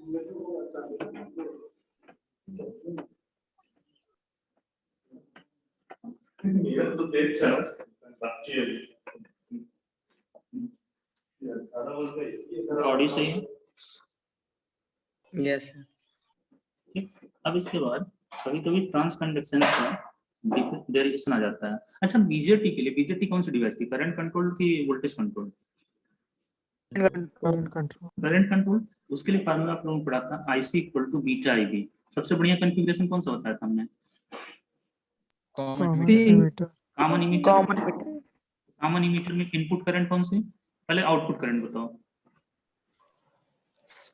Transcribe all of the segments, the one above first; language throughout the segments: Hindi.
ऑडियो सही है? यस। ठीक, अब इसके बाद कभी कभी ट्रांस कंडक्शन का डेरिवेशन आ जाता है। अच्छा, बीजेटी के लिए, बीजेटी कौन सी डिवाइस थी, करंट कंट्रोल की वोल्टेज कंट्रोल? Current control. उसके लिए फार्मूला आप लोगों को पढ़ा था, IC equal to beta IB. सबसे बढ़िया कॉन्फ़िगरेशन कौन सा होता है हमने? Common emitter. Common emitter. Common emitter में इनपुट करंट कौन सी? पहले आउटपुट करंट बताओ।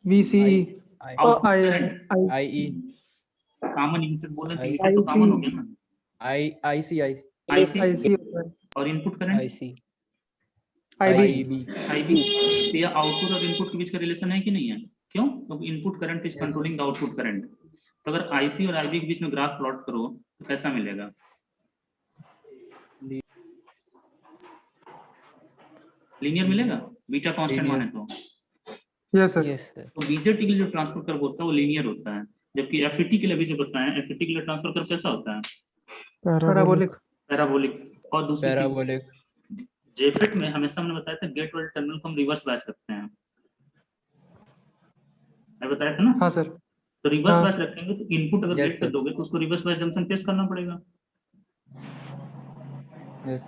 VCE output current IE common emitter बोले तो इमीटर तो कॉमन हो गया ना। आईसी आईसी और input current IC IB IB IB. तो ये आउटपुट और इनपुट के बीच का रिलेशन है कि नहीं है? क्यों? क्योंकि input current is controlling the output current. तो अगर आईसी और आईबी के बीच में ग्राफ प्लॉट करो तो कैसा मिलेगा? लीनियर मिलेगा, बीटा कांस्टेंट माने तो। Yes sir. Yes sir. तो बीजेटी के लिए जो ट्रांसफर कर्व होता है वो लीनियर होता है, जबकि एफईटी के लिए भी जो बताएं, एफईटी के लिए ट्रांसफर कर्व कैसा होता है? पैराबोलिक। पैराबोलिक। और दूसरी चीज, पैराबोलिक जेफेट में हमेशा हमने बताया था गेट वाले टर्मिनल को हम रिवर्स बायस रखते हैं, मैं बताया था ना। हाँ सर। तो रिवर्स हाँ। बायस रखेंगे तो इनपुट अगर Yes, गेट पे sir. दोगे तो उसको रिवर्स बायस जंक्शन फेस करना पड़ेगा। Yes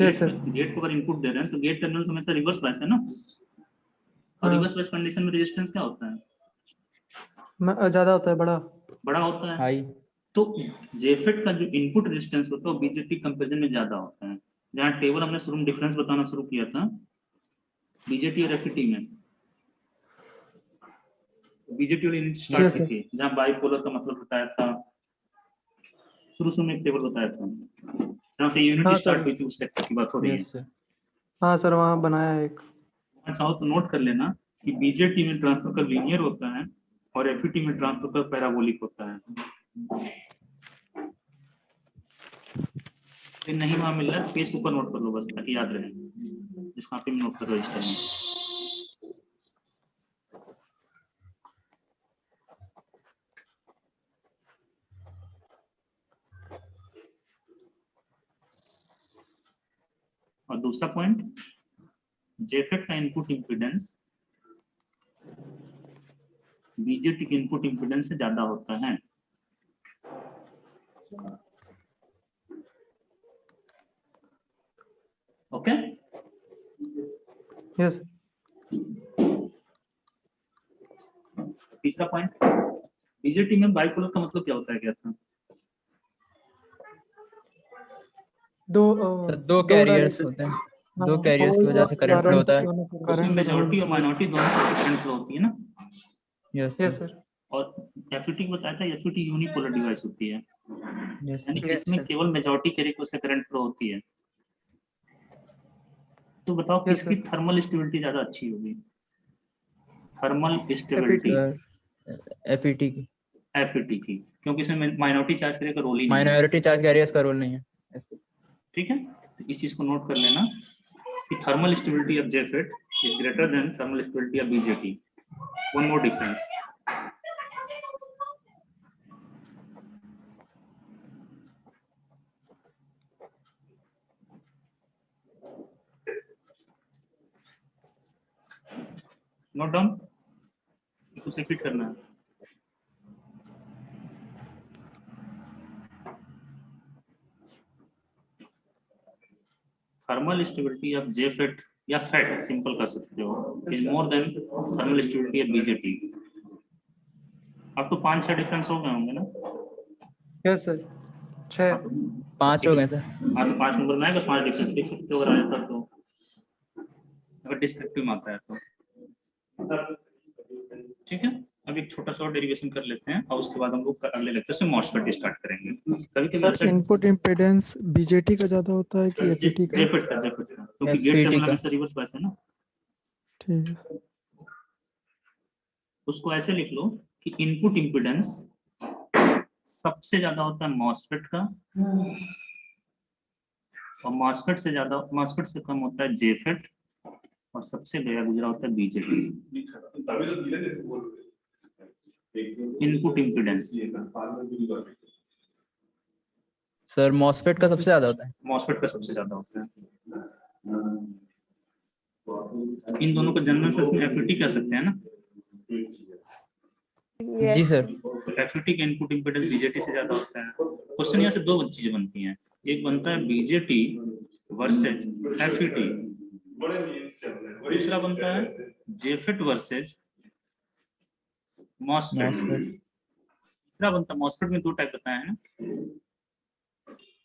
Yes, sir. गेट को अगर इनपुट दे रहे हैं तो गेट टर्मिनल हमेशा रिवर्स बायस है ना। और हाँ। रिवर्स बायस कंडीशन में रेजिस्टेंस क्या होता है? ज्यादा होता है, बड़ा होता है। हाई तो जेफेट का जो इनपुट रेजिस्टेंस होता है वो बीजेटी कंपैरिजन में ज्यादा होता है। जहाँ टेबल हमने शुरू में डिफरेंस बताना शुरू किया था बीजेटी और एफईटी में, बीजेटी वाली यूनिट स्टार्ट Yes, की sir. थी, जहाँ बाइपोलर का मतलब बताया था, शुरू में एक टेबल बताया था जहाँ से यूनिट हाँ, स्टार्ट sir. हुई थी, उस लेक्चर की बात हो रही है। Yes sir. हाँ सर, वहाँ बनाया है एक। अच्छा हो तो नोट कर लेना कि बीजेटी में ट्रांसफर कर लीनियर होता है और एफईटी में ट्रांसफर कर पैराबोलिक होता है। फिर नहीं वहां मिल रहा है पेज के ऊपर नोट कर लो बस, ताकि याद रहे, जिस कॉपी में नोट कर रजिस्टर में। और दूसरा पॉइंट, जेफेट का इनपुट इंपीडेंस बीजेटी के इनपुट इंपीडेंस से ज्यादा होता है। ओके? यस। तीसरा पॉइंट, बीजेटी में बाइपोलर का मतलब क्या होता है, क्या था? दो कैरियर्स होते हैं, दो कैरियर्स की वजह से करंट फ्लो होता है। उसमें मेजॉरिटी और माइनॉरिटी दोनों तरफ से करंट फ्लो होती है ना। Yes yes sir. और एफईटी बताया था, एफईटी यूनिपोलर डिवाइस होती है, यस यानी सर। Yes, इसमें sir. केवल मेजॉरिटी कैरियर से करंट फ्लो होती है। तो बताओ Yes, किसकी sir. थर्मल स्टेबिलिटी ज्यादा अच्छी होगी? थर्मल स्टेबिलिटी एफईटी की। एफईटी की, क्योंकि इसमें माइनॉरिटी चार्ज कैरियर का रोल ही नहीं है। माइनॉरिटी चार्ज कैरियर्स का रोल नहीं है। ठीक है, तो इस चीज को नोट कर लेना कि thermal stability of JFET is greater than thermal stability of BJT. One more difference, note down, कुछ रिपीट करना है। थर्मल स्टेबिलिटी ऑफ जेफेट या फेट सिंपल कर सकते हो is more than thermal stability of BJT. अब तो 5-6 डिफरेंस हो गए होंगे ना? Yes sir. 6। 5 हो गए सर। हाँ तो 5 नंबर में आएगा, 5 डिफरेंस लिख सकते हो अगर आया था तो, अगर डिस्क्रिप्टिव में आता है तो। ठीक है, अब एक छोटा सा डेरिवेशन कर लेते हैं और उसके बाद हम लोग अगले लेक्चर से मॉसफेट स्टार्ट करेंगे। कभी सर इनपुट इम्पीडेंस बीजेटी का ज्यादा होता है कि एफईटी का? जेफेट का, क्योंकि गेट टर्मिनल में रिवर्स बायस है ना। ठीक है सर। उसको ऐसे लिख लो कि इनपुट इम्पीडेंस सबसे ज्यादा होता है मॉसफेट का, और मॉसफेट से कम होता है जेफेट, और सबसे गया गुजरा होता है BJT. Input impedance. Sir MOSFET का सबसे ज्यादा होता है। मॉसफेट का सबसे ज्यादा होता है। इन दोनों को जनरल सेंस में एफईटी कह सकते हैं ना। जी Yes. सर। तो एफईटी का इनपुट इम्पीडेंस बीजेटी से ज्यादा होता है। क्वेश्चन यहाँ से दो चीजें बनती हैं, एक बनता है बीजेटी वर्सेज एफईटी, दूसरा बनता है जेफेट वर्सेज मॉसफेट। मॉसफेट। तीसरा बनता है मॉसफेट में दो टाइप बताए हैं ना,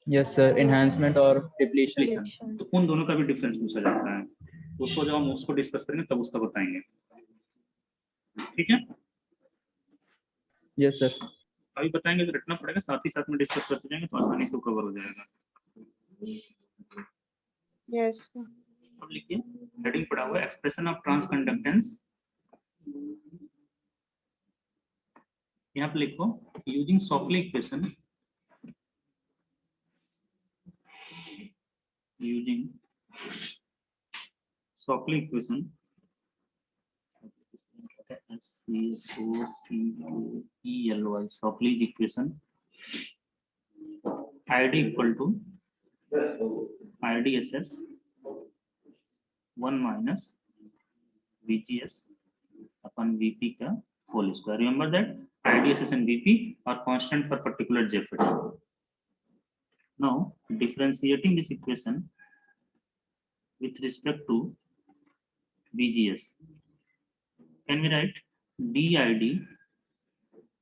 यस सर, एनहांसमेंट और डिप्लीशन। डिप्लीशन। तो उन दोनों का भी डिफरेंस पूछा जाता है, तो उसको जब हम उसको डिस्कस करेंगे तब उसका बताएंगे, ठीक है। Yes sir. अभी बताएंगे तो रटना पड़ेगा, साथ ही साथ में डिस्कस करते जाएंगे तो आसानी से कवर हो जाएगा। Yes. अब लिखिए, हेडिंग पड़ा हुआ है एक्सप्रेशन ऑफ ट्रांस कंडक्टेंस। यहाँ पे लिखो using Shockley equation, using Shockley equation Shockley's equation ID equal to IDSS 1 minus VGS upon VP का whole square. Remember that IDSS and VP are constant for particular JFET. Now differentiating this equation with respect to VGS, can we write DID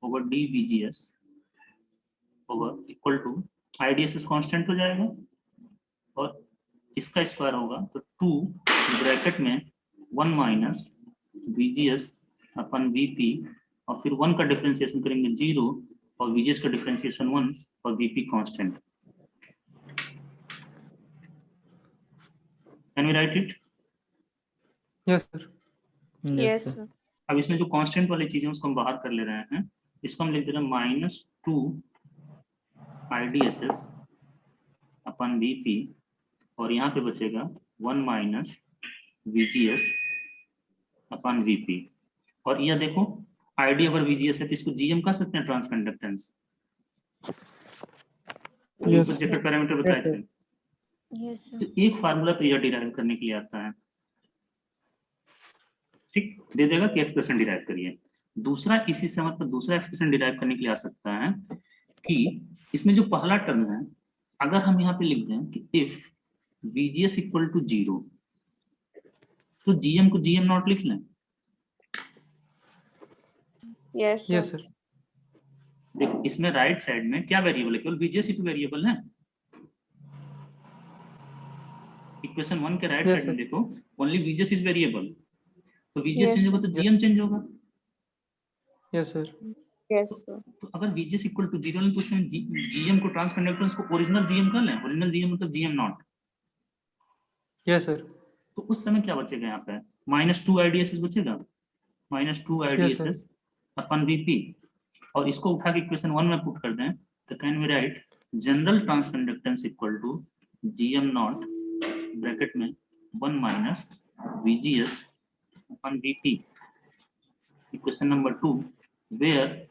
over DVGS over equal to IDSS constant हो जाएगा और इसका स्क्वायर होगा तो 2 ब्रैकेट में 1 माइनस VGS अपन VP और फिर 1 का डिफरेंशिएशन करेंगे 0 और VGS का डिफरेंशिएशन 1 और VP constant. Can we write it? Yes sir. Yes. Sir. अब इसमें जो कांस्टेंट वाली चीजें उसको हम बाहर कर ले रहे हैं, इसको हम लिख दे रहे हैं -2 IDSS अपन VP और यहाँ पे बचेगा 1 माइनस VGS अपन VP। और यह देखो ID अगर VGS है तो इसको GM कह सकते हैं, trans conductance. Yes. JFET parameter बताए थे। Yes. Sir. तो एक फार्मूला तो यह डिराइव करने के लिए आता है, ठीक, दे देगा कि एक्सप्रेशन डिराइव करिए। दूसरा इसी से मतलब दूसरा एक्सप्रेशन डिराइव करने के लिए आ सकता है कि इसमें जो पहला टर्म है अगर हम यहाँ पे लिख दें कि इफ VGS इक्वल टू 0 तो GM को GM नॉट लिख लें। Yes. Sir. Yes sir. देखो इसमें राइट साइड में क्या वेरिएबल है, केवल VGS ही तो वेरिएबल है। इक्वेशन 1 के राइट Yes, साइड में sir. देखो ओनली VGS इज वेरिएबल, तो VGS Yes, चेंज होगा तो GM चेंज होगा। Yes sir. Yes. Sir. तो अगर VGS इक्वल टू 0 तो उसमें GM को ट्रांस कंडक्टेंस को ओरिजिनल GM कर लें, ओरिजिनल GM मतलब GM नॉट। Yes sir. तो उस समय क्या बचेगा यहाँ पे -2 IDSS बचेगा, -2 IDSS अपन VP और इसको उठा के इक्वेशन 1 में पुट कर दें तो can we write general trans conductance equal to GM naught bracket में 1 minus VGS upon VP equation number 2 where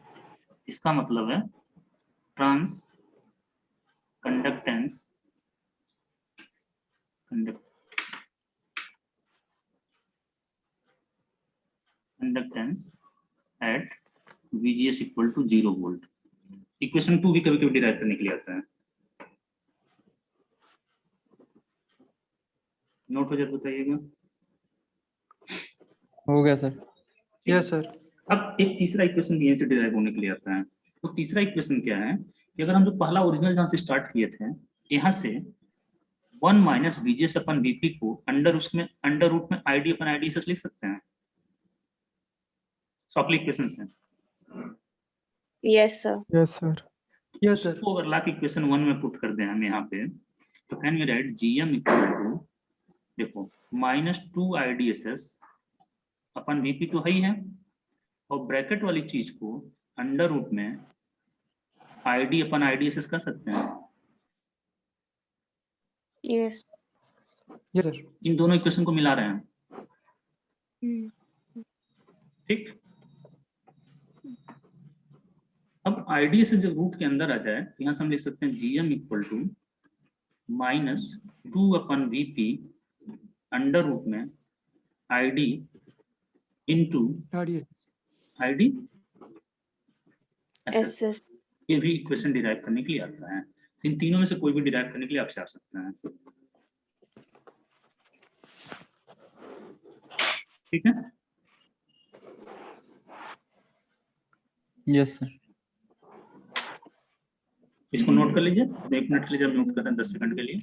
इसका मतलब है trans conductance conductance at VGS equal to 0 volt. Equation 2 भी कभी कभी डिराइव करने के लिए आता है, नोट हो जाए तो बताइएगा। हो गया सर। Yes sir. अब एक तीसरा इक्वेशन भी से डिराइव होने के लिए आता है। तो तीसरा इक्वेशन क्या है कि अगर हम जो पहला ओरिजिनल जहां से स्टार्ट किए थे यहाँ से 1 माइनस VGS अपन VP को अंडर रूट में ID अपन IDSS लिख सकते हैं, शॉकली इक्वेशन से। Yes. Sir. Yes, sir. Yes sir. उसको अगर लाके इक्वेशन 1 में पुट कर दें हम यहाँ पे तो can we write GM equal to देखो -2 IDSS अपन VP तो है ही है और ब्रैकेट वाली चीज को अंडर रूट में ID अपन IDSS कर सकते हैं। Yes. Yes sir. इन दोनों इक्वेशन को मिला रहे हैं, Hmm. ठीक। अब आईडीएस जब रूट के अंदर आ जाए तो यहाँ से हम लिख सकते हैं GM equal to -2/VP under root में ID into RDSS. ID S S. ये भी इक्वेशन डिराइव करने के लिए आता है। इन तीनों में से कोई भी डिराइव करने के लिए आपसे आ सकते हैं। ठीक है, यस सर। इसको नोट कर लीजिए, 1 मिनट के लिए जब नोट कर रहे हैं 10 सेकंड के लिए।